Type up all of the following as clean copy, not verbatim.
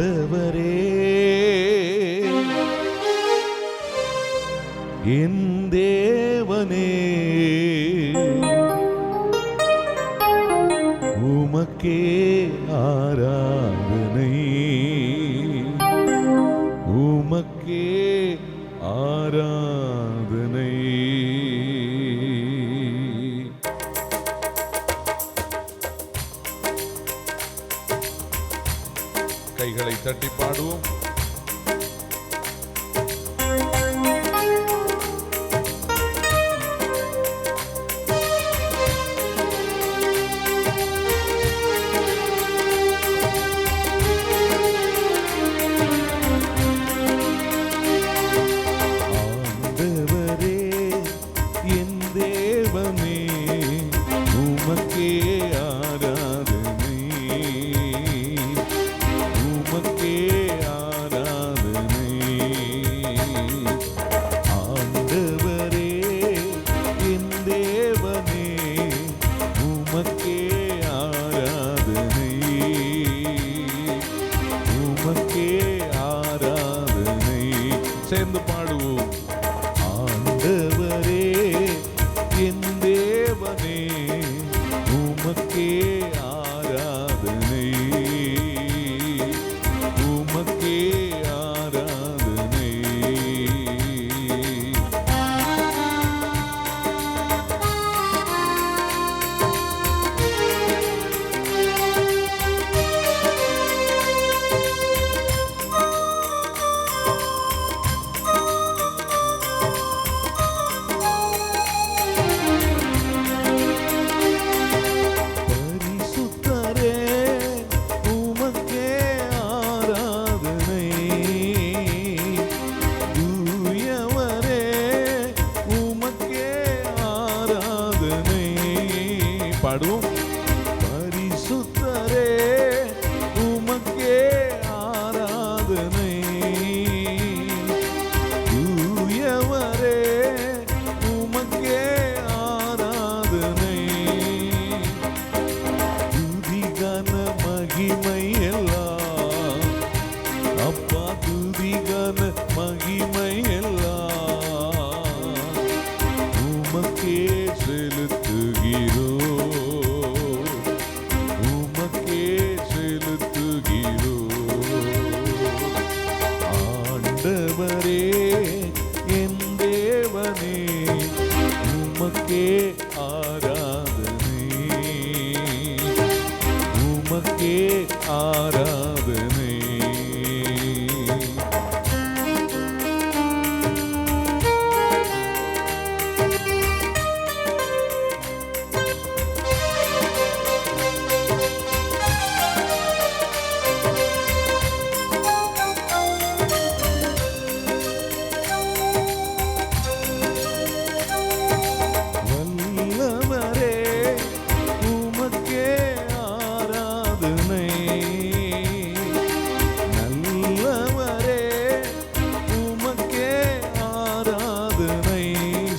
ஆண்டவரே என் தேவனே உமக்கே ஆராதனை உமக்கே ஆராதனை. கைகளை தட்டி பாடுவோம். சேர்ந்து பாடுவோம். ஆண்டவரே என் தேவனே உமக்கே ஆராதனை உமக்கே ஆராதனை. பாடுவோம். பரிசுத்தரே உமக்கே ஆராதனை தூயவரே உமக்கே ஆராதனை. துதிகன மகிமை எல்லாம் அப்பா துதிகன மகிமை எல்லாம் உமக்கே செலுத்துகிறோம் ஆண்டவரே என் தேவனே உமக்கே ஆராதனை உமக்கே ஆராதனை.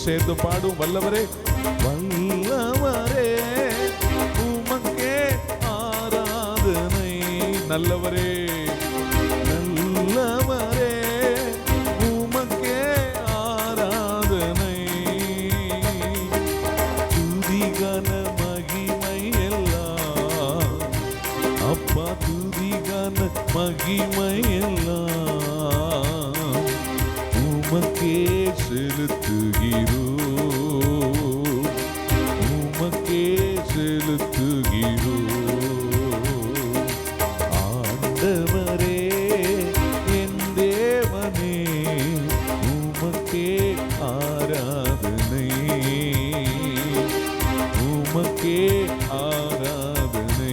சேர்ந்து பாடும். வல்லவரே வல்லவரே உமக்கே ஆராதனை நல்லவரே நல்லவரே உமக்கே ஆராதனை துதிகன மகிமை எல்லாம் அப்பா துதிகன மகிமை எல்லாம் உமக்கே செலுத்துகிறோம் உமக்கே செலுத்துகிறோம். ஆண்டவரே என் தேவனே உமக்கே ஆராதனை உமக்கே ஆராதனை.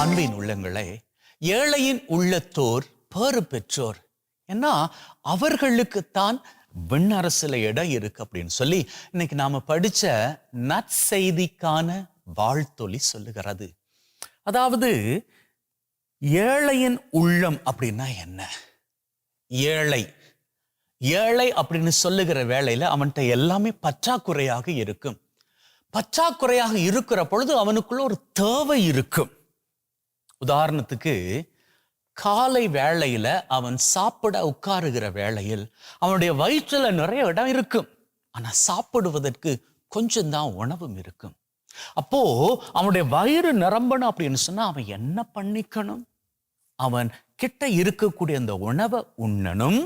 அன்பின் உள்ளங்களே, ஏழையின் உள்ளத்தோர் பேறு பெற்றோர், ஏன்னா அவர்களுக்குத்தான் விண்ணரசுல இடம் இருக்கு அப்படின்னு சொல்லி இன்னைக்கு நாம படிச்ச நற்செய்திக்கான வாழ்த்தொலி சொல்லுகிறது. அதாவது ஏழையின் உள்ளம் அப்படின்னா என்ன? ஏழை ஏழை அப்படின்னு சொல்லுகிற வேளையில அவன்கிட்ட எல்லாமே பற்றாக்குறையாக இருக்கும். பற்றாக்குறையாக இருக்கிற பொழுது அவனுக்குள்ள ஒரு தேவை இருக்கும். உதாரணத்துக்கு, காலை வேளையில அவன் சாப்பிட உட்காருகிற வேளையில் அவனுடைய வயிற்றுல நிறைய இடம் இருக்கும். ஆனா சாப்பிடுவதற்கு கொஞ்சம் தான் உணவும் இருக்கும். அப்போ அவனுடைய வயிறு நிரம்பணும் அப்படின்னு சொன்னா அவன் என்ன பண்ணிக்கணும்? அவன் கிட்ட இருக்கக்கூடிய அந்த உணவை உண்ணணும்.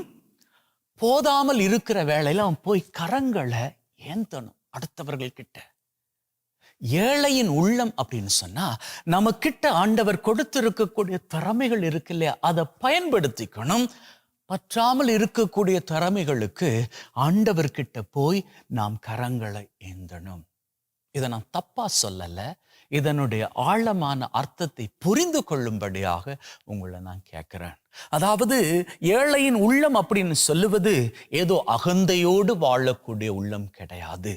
போதாமல் இருக்கிற வேளையில அவன் போய் கரங்களை ஏந்தணும் அடுத்தவர்கள் கிட்ட. ஏழையின் உள்ளம் அப்படின்னு சொன்னா நம்ம கிட்ட ஆண்டவர் கொடுத்திருக்கக்கூடிய திறமைகள் இருக்கு இல்லையா, அதை பயன்படுத்திக்கணும். பற்றாமல் இருக்கக்கூடிய திறமைகளுக்கு ஆண்டவர்கிட்ட போய் நாம் கரங்களை ஏந்தணும். இதை நான் தப்பா சொல்லல, இதனுடைய ஆழமான அர்த்தத்தை புரிந்து கொள்ளும்படியாக உங்களை நான் கேட்கிறேன். அதாவது ஏழையின் உள்ளம் அப்படின்னு சொல்லுவது ஏதோ அகந்தையோடு வாழக்கூடிய உள்ளம் கிடையாது.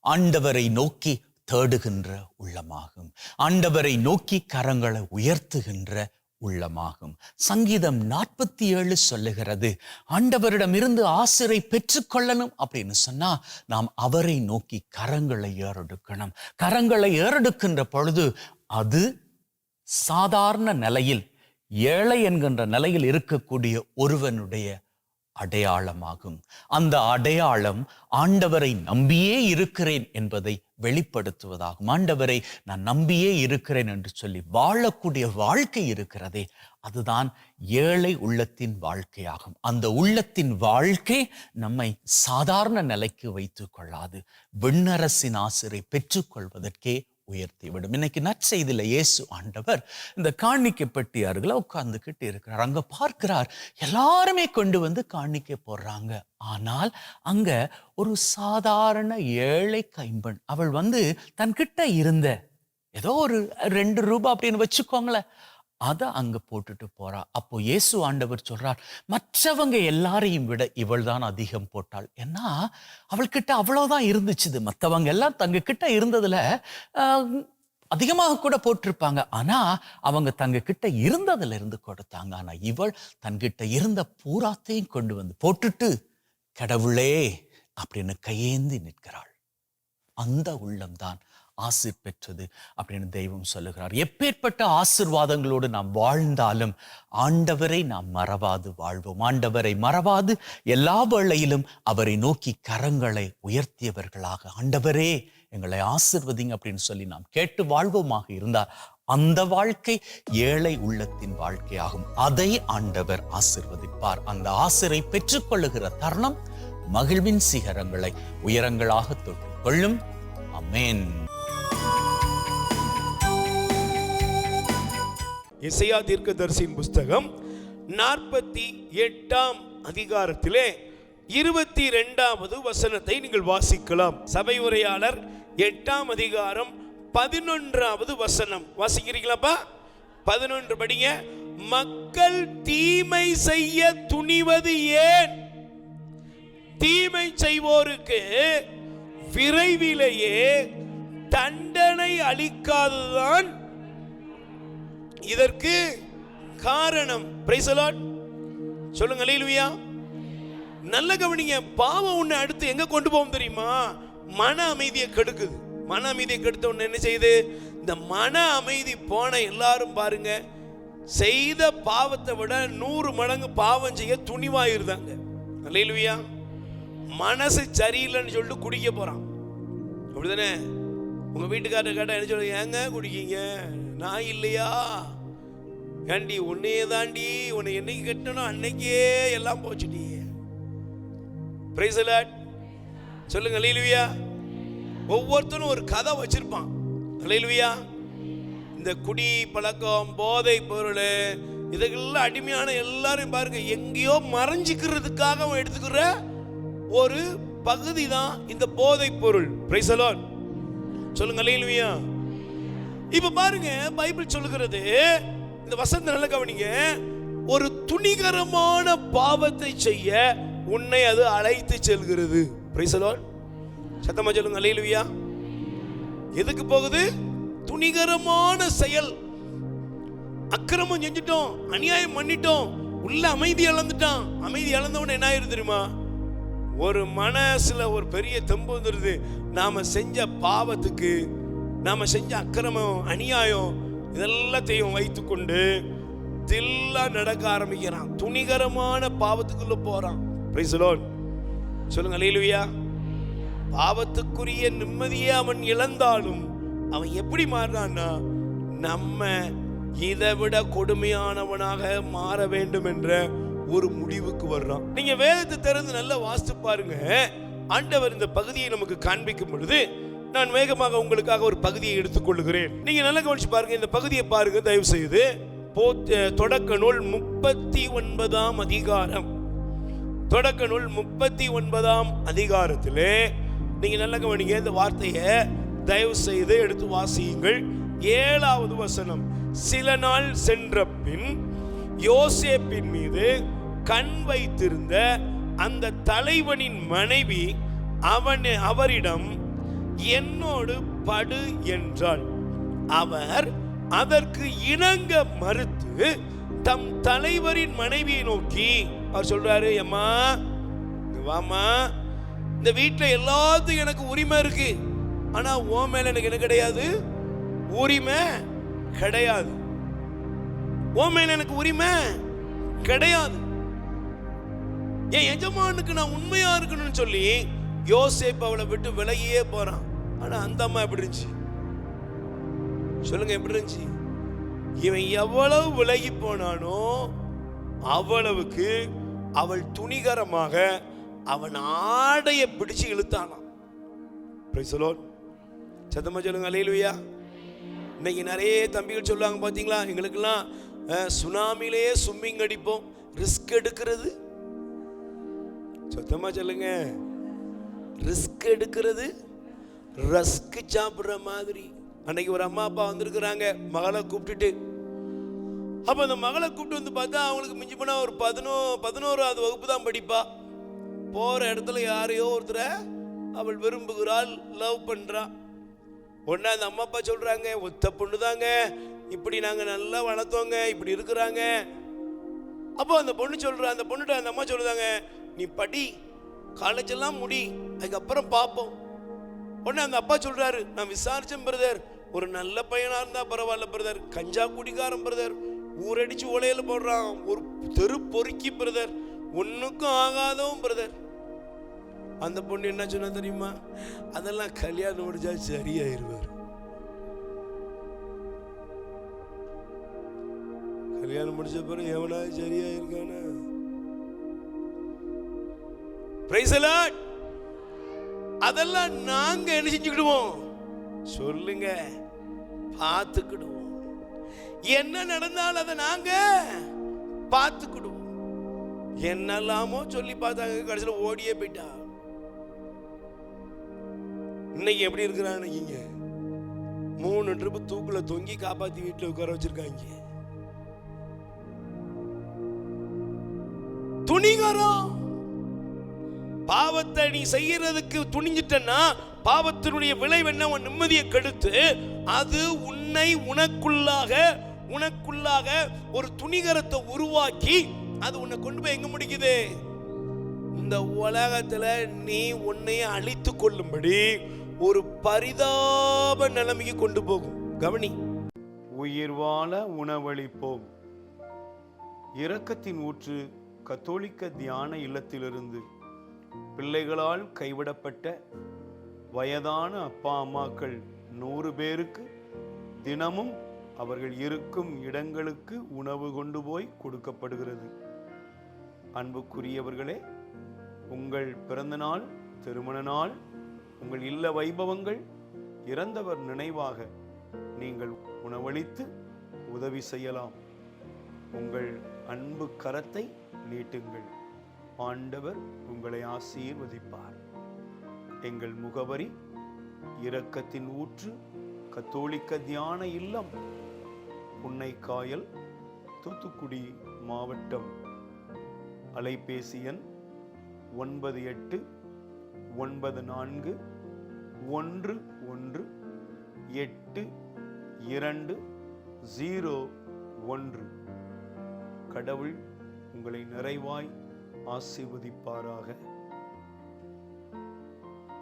ஆண்டவரை நோக்கி தேடுகின்ற உள்ளமாகும். ஆண்டவரை நோக்கி கரங்களை உயர்த்துகின்ற உள்ளமாகும். சங்கீதம் 47 சொல்லுகிறது, ஆண்டவரிடம் இருந்து ஆசிரை பெற்றுக்கொள்ளணும் அப்படின்னு சொன்னா நாம் அவரை நோக்கி கரங்களை ஏறெடுக்கணும். கரங்களை ஏறெடுக்கின்ற பொழுது அது சாதாரண நிலையில், ஏழை என்கின்ற நிலையில் இருக்கக்கூடிய ஒருவனுடைய அடையாளமாகும். அந்த அடையாளம் ஆண்டவரை நம்பியே இருக்கிறேன் என்பதை வெளிப்படுத்துவதாகும். ஆண்டவரை நான் நம்பியே இருக்கிறேன் என்று சொல்லி வாழக்கூடிய வாழ்க்கை இருக்கிறதே, அதுதான் ஏழை உள்ளத்தின் வாழ்க்கையாகும். அந்த உள்ளத்தின் வாழ்க்கை நம்மை சாதாரண நிலைக்கு வைத்துக் கொள்ளாது, விண்ணரசின் ஆசிரை பெற்றுக்கொள்வதற்கே உயர்த்திவிடும். இன்னைக்கு நற்செய்தியில இயேசு ஆண்டவர் இந்த காணிக்கை பெட்டி அருகில் உட்கார்ந்துகிட்டு இருக்கிறார். அங்க பார்க்கிறார், எல்லாருமே கொண்டு வந்து காணிக்கை போடுறாங்க. ஆனால் அங்க ஒரு சாதாரண ஏழை கைம்பெண், அவள் வந்து தன்கிட்ட இருந்த ஏதோ ஒரு 2 ரூபாய் அப்படின்னு வச்சுக்கோங்களேன், அதை அங்க போட்டுட்டு போறா. அப்போ இயேசு ஆண்டவர் சொல்றார், மற்றவங்க எல்லாரையும் விட இவள் தான் அதிகம் போட்டாள். ஏன்னா அவள்கிட்ட அவ்வளவுதான் இருந்துச்சு. மற்றவங்க எல்லாம் தங்க கிட்ட இருந்ததுல அதிகமாக கூட போட்டிருப்பாங்க. ஆனா அவங்க தங்க கிட்ட இருந்ததுல இருந்து கொடுத்தாங்க. ஆனா இவள் தன்கிட்ட இருந்த பூராத்தையும் கொண்டு வந்து போட்டுட்டு கடவுளே அப்படின்னு கையேந்தி நிற்கிறாள். அந்த உள்ளம்தான் ஆசீர் பெற்றது அப்படின்னு தெய்வம் சொல்லுகிறார். எப்பேற்பட்ட ஆசீர்வாதங்களோடு நாம் வாழ்ந்தாலும் ஆண்டவரை நாம் மறவாது வாழ்வோம். ஆண்டவரை மறவாது எல்லா வேளையிலும் அவரை நோக்கி கரங்களை உயர்த்தியவர்களாக, ஆண்டவரே எங்களை ஆசீர்வதிங்க அப்படின்னு சொல்லி நாம் கேட்டு வாழ்வோமாக இருந்தால் அந்த வாழ்க்கை ஏழை உள்ளத்தின் வாழ்க்கையாகும். அதை ஆண்டவர் ஆசீர்வதிப்பார். அந்த ஆசீரை பெற்றுக்கொள்ளுகிற தருணம் மகிழ்வின் சிகரங்களை உயரங்களாக தொட்டு கொள்ளும். ஆமென். எசையா தீர்க்கதரிசியின் புஸ்தகம் 48ஆம் அதிகாரத்திலே 22வது வசனத்தை நீங்கள் வாசிக்கலாம். சபை உரையாளர் 8ஆம் அதிகாரம் 11வது வசனம் வாசிக்கிறீங்களாப்பா? 11 படிங்க. மக்கள் தீமை செய்ய துணிவது ஏன்? தீமை செய்வோருக்கு விரைவிலேயே தண்டனை அளிக்காததுதான் இதற்கு காரணம். Praise the Lord. சொல்லுங்க அல்லேலூயா. நல்ல கவனிங்க. பாவம் உன்னை அடுத்து எங்க கொண்டு போகும் தெரியுமா? மன அமைதியை கெடுக்குது. மன அமைதியை கெடுத்த உடனே என்ன செய்யுது? இந்த மன அமைதி போன எல்லாரும் பாருங்க, செய்த பாவத்தை விட 100 மடங்கு பாவம் செய்ய துணிவாயிருந்தாங்க. அல்லேலூயா. மனசு சரியில்லைன்னு சொல்லிட்டு குடிக்க போறான். அப்படிதானே? உங்க வீட்டுக்காரர் கேட்டா என்ன சொல்லுங்க? ஏங்க குடிக்கீங்க? நான் இல்லையா? ஏண்டி உன்னையே தாண்டி, உன்னை என்னைக்கு கட்டணும் அன்னைக்கே எல்லாம் போச்சுடி. Praise the Lord. சொல்லுங்க அல்லேலூயா. ஒவ்வொருத்தரும் ஒரு கதை வச்சிருப்பான். அல்லேலூயா. இந்த குடி பழக்கம், போதை பொருள், இதுக்கெல்லாம் அடிமையான எல்லாரும் பாருங்க, எங்கேயோ மறைஞ்சிக்கிறதுக்காக அவன் எடுத்துக்கிற ஒரு பகுதி தான் இந்த போதை பொருள். Praise the Lord. சொல்லுங்க அல்லேலூயா. இப்ப பாருங்க, பைபிள் சொல்லுகிறது, இந்த வசனத்தை நல்லா கவனிங்க, ஒரு துணிகரமான பாவத்தை செய்ய உன்னை அது அழைத்து செல்கிறது. Praise the Lord. சத்தமா சொல்லுங்க அல்லேலூயா. எதுக்கு போகுது? துணிகரமான செயல். அக்கிரமம் செஞ்சிட்டோம், அநியாயம் பண்ணிட்டோம், உள்ள அமைதி இழந்துட்டான். அமைதி இழந்தவன என்ன ஆயிரு தெரியுமா? ஒரு மனசுல ஒரு பெரிய தெம்பு வந்துருது. நாம செஞ்ச பாவத்துக்கு, நாம செஞ்ச அக்கிரமம், அநியாயம் இதெல்லாத்தையும் வைத்துக்கொண்டு தில்லா நடக்க ஆரம்பிக்கிறான். துணிகரமான பாவத்துக்குள்ள போறான். Praise the Lord. சொல்லுங்க அல்லேலூயா. பாவத்துக்குரிய நிம்மதியே அவன் இழந்தாலும் அவன் எப்படி மாறினான்னா, நம்ம இதை விட கொடுமையானவனாக மாற வேண்டும் என்ற ஒரு முடிவுக்கு வர்றான். நீங்க வேதத்தை திறந்து நல்லா வாசித்து பாருங்க. ஆண்டவர் இந்த பகுதியை நமக்கு காண்பிக்கும் பொழுது நான் வேகமாக உங்களுக்காக ஒரு பகுதியை எடுத்துக்கொள்கிறேன். நீங்க நல்லா கவனிச்சு பாருங்க. இந்த பகுதியை பாருங்க தயவு செய்து. தொடக்க நூல் 39ஆம் அதிகாரம். தொடக்க நூல் 39ஆம் அதிகாரத்திலே நீங்க நல்லா கவனிங்க. இந்த வார்த்தையை தயவு செய்து எடுத்து வாசியுங்கள். 7வது வசனம். சில நாள் சென்ற பின் யோசேப்பின் மீது கண் வைத்திருந்த அந்த தலைவனின் மனைவி அவரிடம் என்னோடு படு என்றாள். அவர் அதற்கு இணங்க மறுத்து தம் தலைவரின் மனைவியை நோக்கி அவர் சொல்றாரு, அம்மா வாமா, இந்த வீட்டில் எல்லாத்துக்கும் எனக்கு உரிமை இருக்கு, ஆனா உன் மேல எனக்கு என்ன கிடையாது, உரிமை கிடையாது. உன் மேல எனக்கு உரிமை கிடையாது. என் எஜமானுக்கு நான் உண்மையா இருக்கணும்னு சொல்லி யோசேப்பு அவளை விட்டு விலகியே போறான். ஆனா அந்த அம்மா எப்படி இருந்துச்சு சொல்லுங்க? எப்படி இருந்துச்சு? இவன் எவ்வளவு விலகி போனானோ அவ்வளவுக்கு அவள் துணிகரமாக அவன் ஆடைய பிடிச்சு இழுத்தானாம். Praise the Lord. சத்தமா சொல்லுங்க அல்லேலூயா. இன்னைக்கு நிறைய தம்பிகள் சொல்லுவாங்க பாத்தீங்களா, எங்களுக்கெல்லாம் சுனாமிலேயே ஸ்விம்மிங் அடிப்போம், ரிஸ்க் எடுக்கிறது. சத்தமா சொல்லுங்க. ரிஸ்க் எடுக்கிறது ரஸ்க் சாப்பிடுற மாதிரி. அன்னைக்கு ஒரு அம்மா அப்பா வந்திருக்கிறாங்க மகளை கூப்பிட்டுட்டு. அப்ப அந்த மகளை கூப்பிட்டு வந்து பார்த்தா அவங்களுக்கு மிஞ்சி போனா ஒரு 11வது வகுப்பு தான் படிப்பா. போற இடத்துல யாரையோ ஒருத்தர அவள் விரும்புகிறாள், லவ் பண்றா. உடனே அந்த அம்மா அப்பா சொல்றாங்க, ஒத்த பொண்ணு தாங்க, இப்படி நாங்க நல்லா வளர்த்தோங்க, இப்படி இருக்கிறாங்க. அப்போ அந்த பொண்ணு சொல்றா, அந்த பொண்ணுட்ட அந்த அம்மா சொல்றாங்க, நீ படி, காலேஜ் எல்லாம் முடி, அதுக்கப்புறம் பார்ப்போம். உடனே அந்த அப்பா சொல்றாரு, நான் விசாரிச்சேன் பிரதர், ஒரு நல்ல பையனா இருந்தா பரவாயில்ல பிரதர், கஞ்சா குடிக்காரன் பிரதர், ஊரடிச்சு உலையில போடுறான், ஒரு தெரு பொறுக்கி பிரதர், ஒன்னுக்கும் ஆகாதவும் பிரதர். அந்த பொண்ணு என்ன சொன்னா தெரியுமா? அதெல்லாம் கல்யாணம் முடிஞ்சா சரியாயிருவார். கல்யாணம் முடிச்ச பிறகு எவனா சரியாயிருக்கானா? Praise the Lord. அதெல்லாம் நாங்க என்ன செஞ்சுக்கிடுவோம் சொல்லுங்க? பார்த்துக்கிடுவோம். என்ன நடந்தாலும் அதை நாங்க பார்த்துக்கிடுவோம். என்னெல்லாமோ சொல்லி பார்த்தாங்க, கடைசியில் ஓடியே போயிட்டா. இன்னைக்கு எப்படி இருக்கிறாங்க? 3 ட்ரிப் தூக்குல தொங்கி காப்பாத்தி வீட்டுல உட்கார வச்சிருக்காங்க. துணிகரம். பாவத்தை நீ செய்யறதுக்கு துணிஞ்சிட்டன்னா பாவத்தினுடைய விளைவு என்ன? உன் நிம்மதியை கெடுத்து அது உன்னை உனக்குள்ளாக ஒரு துணிகரத்தை உருவாக்கி அது உன்னை கொண்டு போய் எங்க முடிக்குது? இந்த உலகத்துல நீ உன்னைய அழித்து கொள்ளும்படி ஒரு பரிதாப நிலைமைக்கு கொண்டு போகும். கவனி. உயிர் வாழ உணவளிப்போம். இரக்கத்தின் ஊற்று கத்தோலிக்க தியான இல்லத்திலிருந்து பிள்ளைகளால் கைவிடப்பட்ட வயதான அப்பா அம்மாக்கள் 100 பேருக்கு தினமும் அவர்கள் இருக்கும் இடங்களுக்கு உணவு கொண்டு போய் கொடுக்கப்படுகிறது. அன்புக்குரியவர்களே, உங்கள் பிறந்த நாள், திருமண நாள், உங்கள் இல்ல வைபவங்கள், இறந்தவர் நினைவாக நீங்கள் உணவளித்து உதவி செய்யலாம். உங்கள் அன்பு கரத்தை நீட்டுங்கள். ஆண்டவர் உங்களை ஆசீர்வதிப்பார். எங்கள் முகவரி: இரக்கத்தின் ஊற்று கத்தோலிக்க தியான இல்லம், புன்னைக்காயல், தூத்துக்குடி மாவட்டம். அலைபேசி எண் 9894118200. 1. கடவுள் உங்களை நிறைவாய் ஆசீர்வதிப்பாராக.